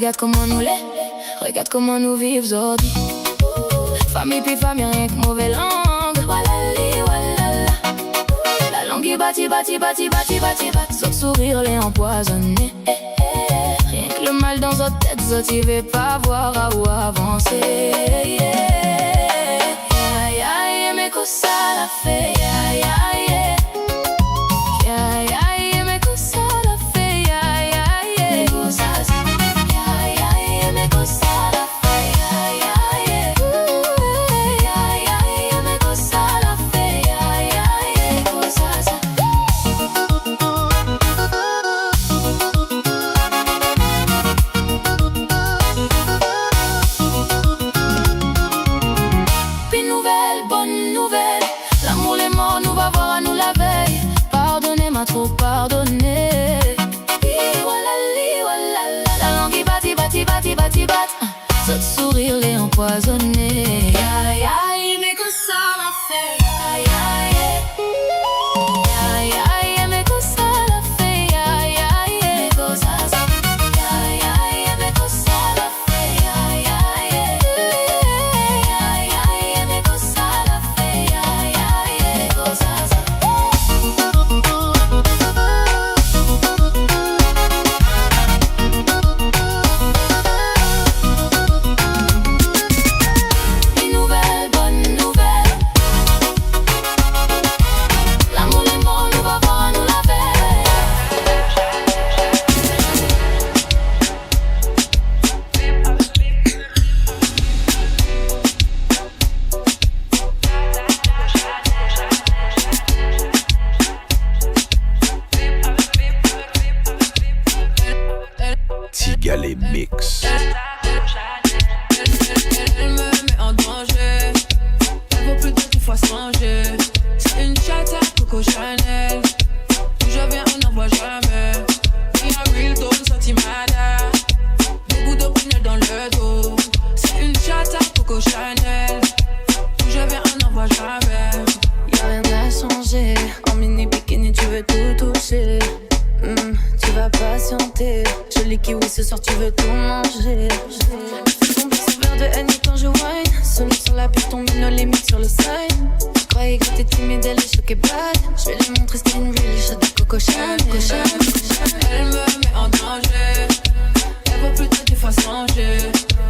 Regarde comment nous l'est, regarde comment nous vivons aujourd'hui. Famille puis famille, rien que mauvaise langue. Walali, walala. La langue est bâtie. Sauf sourire les empoisonnés. Rien que le mal dans notre tête, zot y veut pas voir à où avancer. Mais que ça l'a fait, mais que ça l'a fait, mais que ça l'a fait, mais que ça l'a fait, Puis nouvelle, bonne nouvelle, l'amour les morts nous va voir à nous la veille. Pardonnez m'a trop pardonné. La langue y bâti. Saute sourire les empoisonnés. Mais que ça l'a fait. Mais que ça l'a fait. Mais que ça l'a fait. Mais que ça l'a fait. Mais que ça l'a fait. Une nouvelle, bonne nouvelle, l'amour les morts nous va voir à nous la veille. Tigalé Mix. Elle me met en danger. Elle vaut plus de 10 fois changer. C'est une chatte à Coco Chanel. D'où je viens, on n'en voit jamais. Il y a real tone, sentimada. Des bouts de prunelle dans le dos. C'est une chatte à Coco Chanel. D'où je viens, on n'en voit jamais. Y'a rien à changer. En mini bikini, tu veux tout toucher. Tu vas patienter. Joli kiwi, ce soir tu veux tout manger. Fais tomber ce verre de Henny quand je whine. Solo sur la piste, tombe nos limites sur le side. Je croyais que t'étais timide, elle est choquée bad. Je vais lui montrer c'est une real shot de Coco Chanel. Elle me met en danger. Elle vaut plus de 10 fois changer.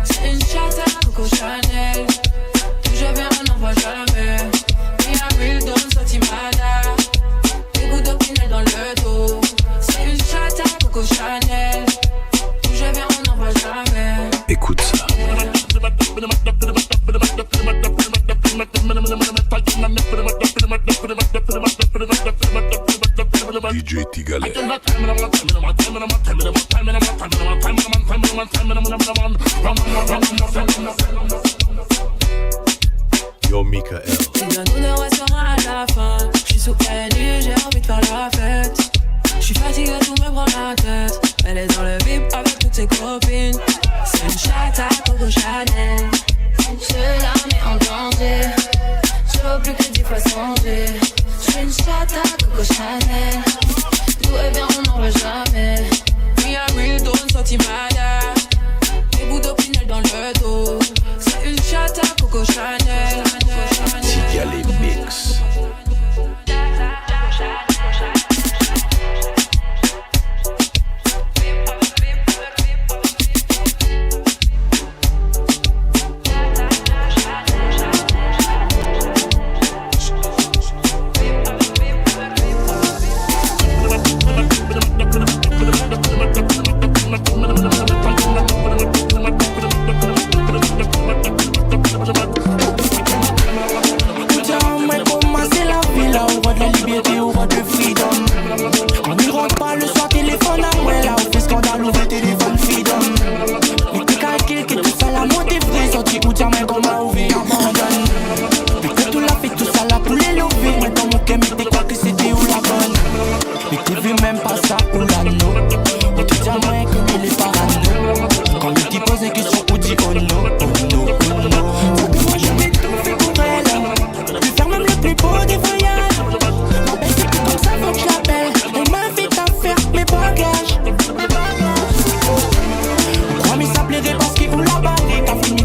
C'est une chatte à Coco Chanel. D'où je viens, on n'en voit jamais. Il y a real tone, sentimada. Des bouts de prunelle dans le dos. C'est une chatte à Coco Chanel. D'où je viens, on n'en voit jamais. Écoute ça. DJ Tigalé. Yo Michael. Il y a nous deux restera à la fin. J'suis sous NU, j'ai envie de faire la fête. J'suis fatigué, tout me prend la tête. Elle est dans le VIP avec toutes ses copines. C'est une chatte à Coco Chanel. Je la mets en danger. Je veux plus que 10 fois changer. Je suis une chatte à Coco Chanel. D'où elle vient, on n'en voit jamais. Il y a real tone, sentimada. Des bouts de prunelle dans le dos. C'est une chatte à Coco Chanel. Tigalé Mix. Thank you.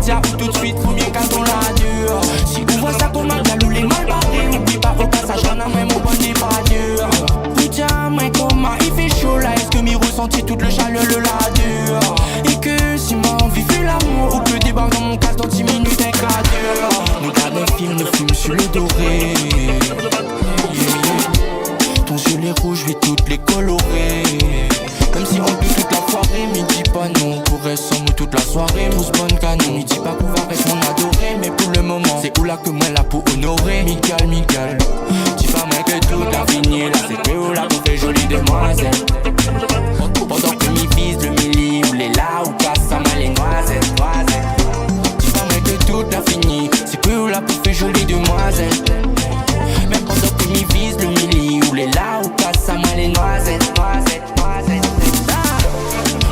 immédiat ou tout de suite, faut mieux quand on la dure. Si on voit ça comme un galou, les mal barrés, oublie pas au passage, j'en ai même au bon n'est pas dur. Ou tiens, moi comment il fait chaud là, est-ce que m'y ressentit toute le chaleur le la dure. Et que si moi envie fait l'amour, ou que débarque dans mon casque dans 10 minutes un quart d'heure. On regarde un film, le film sur le doré. Ton gilet rouge, je vais toutes les colorer. Comme si on peut toute la soirée, mais dis pas non. Pour rester sans nous toute la soirée, tous bonne canon. Il dit pas qu'on va rester mon adoré, mais pour le moment, c'est où là que moi là pour honorer. Miguel, Miguel, dis pas moi que tout a fini. Là c'est que où là pour faire jolie demoiselle. Pendant que m'y vise le milli, ou les là, ou casse à mal les noisettes, noisettes. Dis pas moi que tout a fini. C'est que où là pour faire jolie demoiselle. Même pendant que m'y vise le milli, ou les là, ou casse à mal les noisettes, noisettes, noisettes.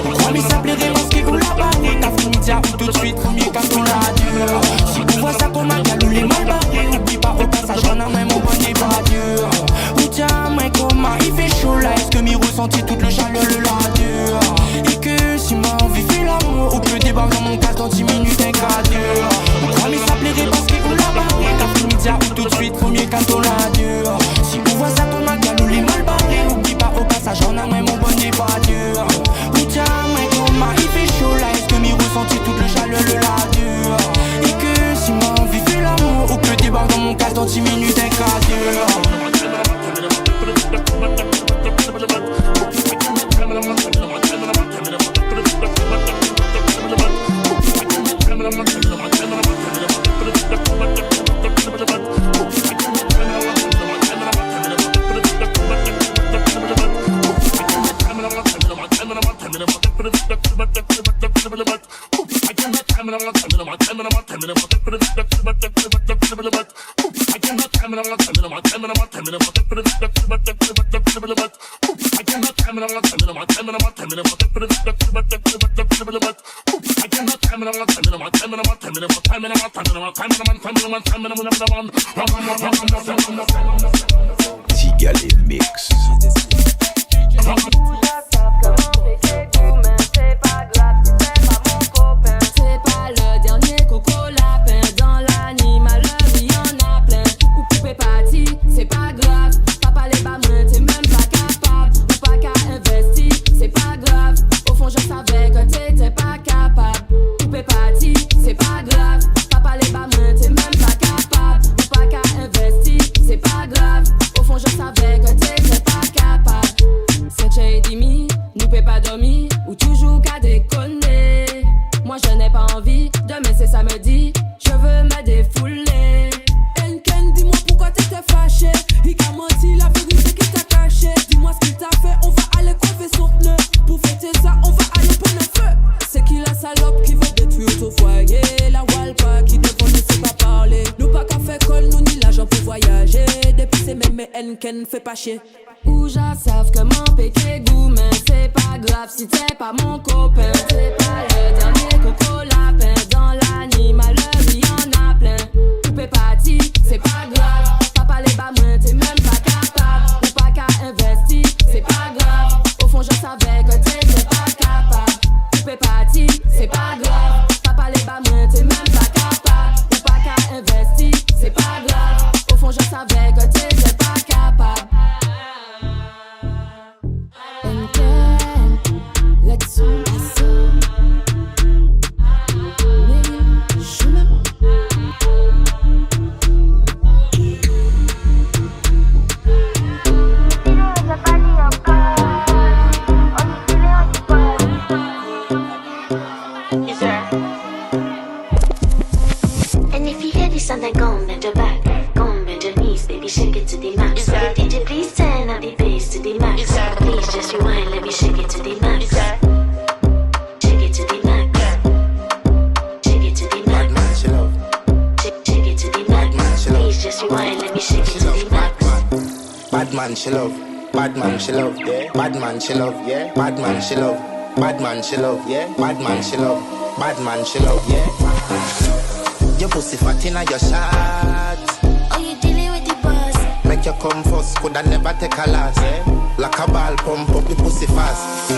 On croit mais ça plairait parce qu'on l'a barré. T'as fini déjà ou tout de suite, faut mieux quand on la dure. Si on voit ça comme un galou, les mal barrés. Oublie pas au passage, j'en ai même au bon n'est pas dur. Ou tiens, moi comment il fait chaud là, est-ce que m'y ressentit toute le chaleur le la dure. Et que si moi envie fait l'amour, ou que débarque dans mon casque dans 10 minutes un quart d'heure. On croit mais ça plairait parce qu'on l'a barré. T'as fini déjà ou tout de suite, faut mieux quand on la dure. Si on voit ça comme un galou, les mal barrés. Oublie pas au passage, j'en ai même au bon n'est pas dur. Il fait chaud là, est-ce que m'y ressentit toute le chaleur le la dure. Et que si moi envie fait l'amour, ou que débarque dans mon casque dans 10 minutes un quart d'heure. Tigalé Mix. Fais pas chier. Ou j'en savent que mon péché goût, mais c'est pas grave si t'es pas mon copain. C'est pas le dernier coco lapin. Dans l'animal, il y en a plein. Tout est parti, c'est pas grave. Papa les bas, moi t'es même pas capable. Ou pas qu'à investir, c'est pas grave. Au fond, je savais que t'étais pas capable. Tout est parti, c'est pas grave. Papa les bas, moi t'es même pas capable. Ou pas qu'à investir, c'est pas grave. Au fond, je savais que t'étais pas capable. Let's And if you hear this sound, then go and bend your back. Go and bend your knees, baby, shake it to the max. DJ, please turn up the bass to the max. Please just rewind, let me shake it to the max. Shake it to the max. Shake it to the max. Shake it to the max. Please just rewind, let me shake it to the max. Bad man, she love. Bad man, she love. Yeah. Bad man, she love. Yeah. Bad man, she love. Bad man, she love. Yeah. Bad man, she love. Bad man, she love. Yeah. Your pussy fat inna your shot. Are you dealing with the boss? Make you come first, coulda never take a last. Like a ball, pump up the pussy fast.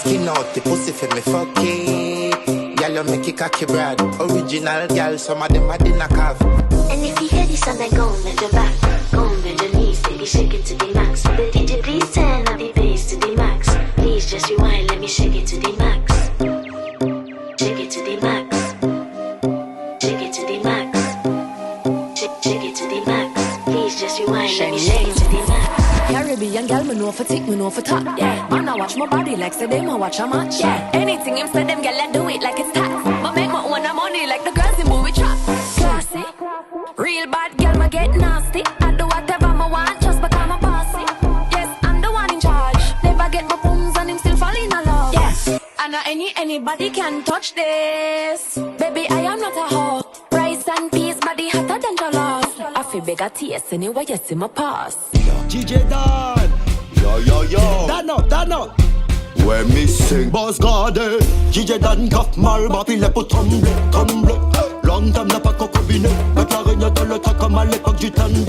Skin out the pussy for me fuck it. Girl, you make it cocky brad. Original girl, some of them I didn't have. And if you hear this song, then go and bend your back. Go and bend your knees, baby, shake it to the max. The DJ, please turn up the bass to the max. Please just rewind, let me shake it to the max. Shake it to the max. Shake it to the max. Shake it to the max. Please just rewind, let me shake it to the max. Caribbean girl, me know for tick, me know for top. Yeah, man, I watch my body like say them, I watch a match. Yeah, anything him say them, girl, I do it like it's tax. But make my own money like the girls in movie trap. Classy, real bad girl, me get nasty. I do whatever I want, just because I'm a bossy. Yes, I'm the one in charge. Never get my booms and him still fall in love. Yes, and anybody can touch this. Baby, I am not a hoe. Rice and peas, body hotter than jollof. I feel bigger taste anyway, you see my pass. DJ Dan, Yo. Dan up. When me sing Boss Garde, DJ Dan Gaff Malba, puis les pots tremble. Long time n'a pas cocobiné, avec la réunion de l'autre comme à l'époque du tandem.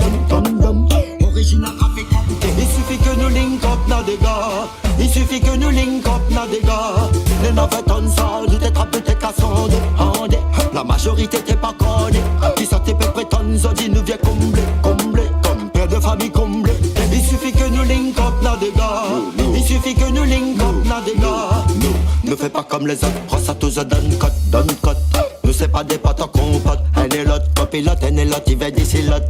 Original africain. Il suffit que nous link up na des gars. Il suffit que nous link up na des gars. Les navettes on ça, nous t'es trappé, t'es cassant. La majorité t'es pas connue. Qui sortait peu prétendent, dit nous viens combler. Comme père de famille comblé. Il suffit que nous link up na des gars. Il suffit que nous link up na des gars. Ne fais pas comme les autres, prends ça tous à donne cote. Nous c'est pas des potes en compote. Un est l'autre, copilote, un est l'autre, il va des silotes,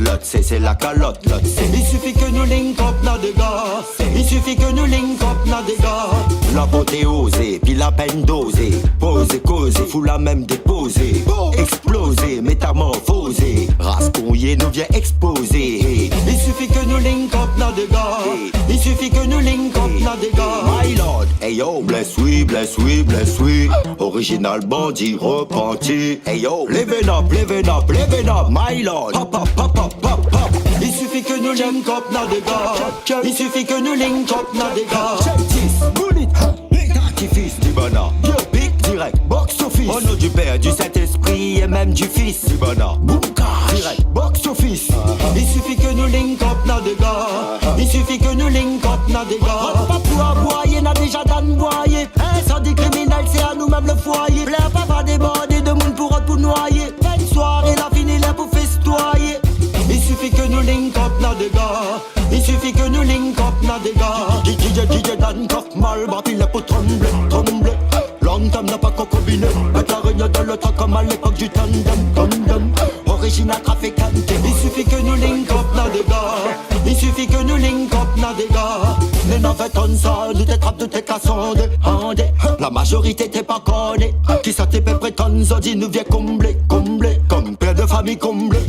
l'autre, c'est la calotte, l'autre. Il suffit que nous link up na des gars. Il suffit que nous link up na des gars. La beauté osée, puis la peine dosée. Poser, causer, fou la même déposer. Exploser, métamorphoser. Rascouiller nous vient exposer. Il suffit que nous link up na des gars. Il suffit que nous link up na des gars. My lord, hey yo, bless we. Original bandit repenti. Hey yo, living up, my lord. Pop. Il suffit que nous link up na des gars. Il suffit que nous link up na des gars. Bullet, artifice, Dibana. Big direct, box office. Au nom du Père, du Saint-Esprit et même du Fils. Dibana, boom cash. Direct, box office. Il suffit que nous link up na des gars. Il suffit que nous link up na des gars. Pas pour aboyer, n'a déjà Dan boyer. Incendie criminel, c'est à nous-mêmes le foyer. Plein pas déborder de monde pour noyer. Une soirée, la fini là pour festoyer. Il suffit que nous link up na des gars. Il suffit que nous link up na des gars. DJ Dan Gaff Malba, puis les pots tremble. Long time n'a pas cocobiné. Avec la réunion de l'autre comme à l'époque du tandem. Original trafiquant. Il suffit que nous link up na des gars. Il suffit que nous link up na des gars. Les navettes on ça, nous t'es trappes, nous t'es cassant. La majorité t'es pas connue. Qui ça t'es prétendent, dit nous viens combler. Comme père de famille comblé.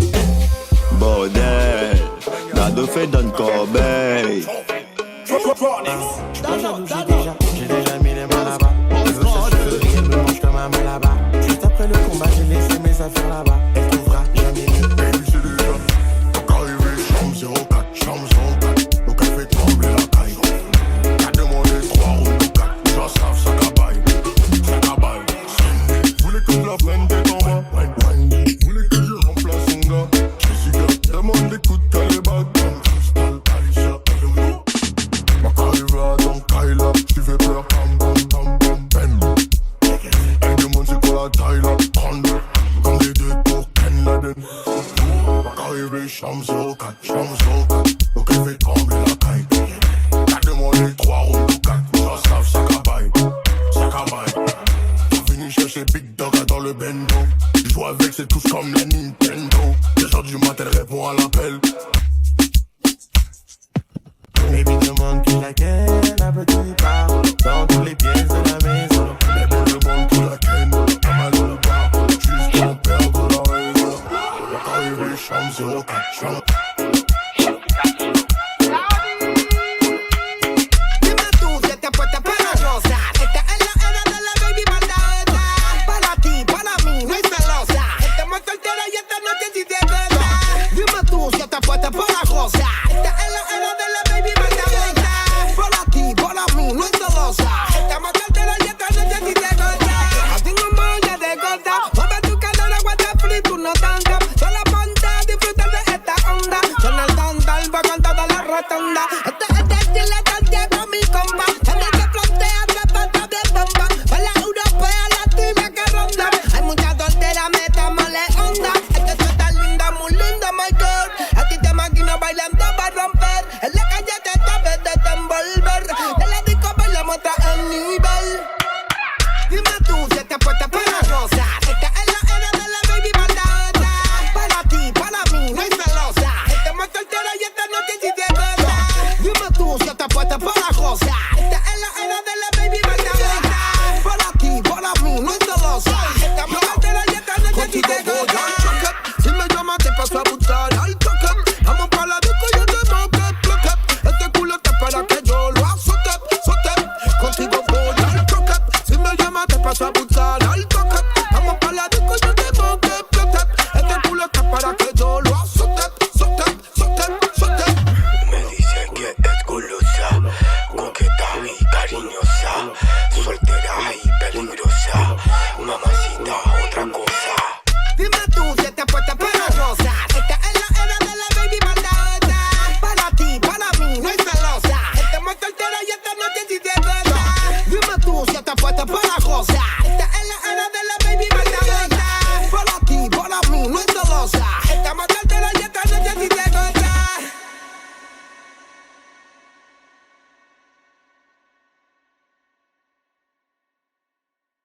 Bordel, Nado fait dans le corbeil. J'ai déjà mis les mains là-bas. Je veux chercher le me mange comme un main là-bas. Juste après le combat, j'ai laissé mes affaires là-bas. Elle trouvera jamais mieux. Baby, c'est déjà arrivé, chambre 04, donc elle fait trembler la caille. T'as demandé 3 rounds ou 4, les gens savent ça cabaye. Vous voulez que je la prenne des combats? Vous voulez que je remplace son gars? Je suis gars, demande des coups de calibre. Ma carrière dans Kyla, tu fais peur, ben. Elle demande c'est quoi la taille là, 32, comme des deux pour Ken Laden. Ma carrière chambre 04, donc elle fait trembler la caille. T'as demandé 3 rounds ou 4, les gens savent ça cabaye. T'as fini chercher Big Dog dans le bendo. Je joue avec, c'est tous comme la Nintendo. 2h du matin, elle répond à l'appel. Baby demande qui laquelle, un petit pas dans tous les pièces de la maison. Baby demande qui laquelle, pas mal de bar, juste pour perdre la raison. La carrière chambre 04, Esta es la ma tour, viens ta pote à pote.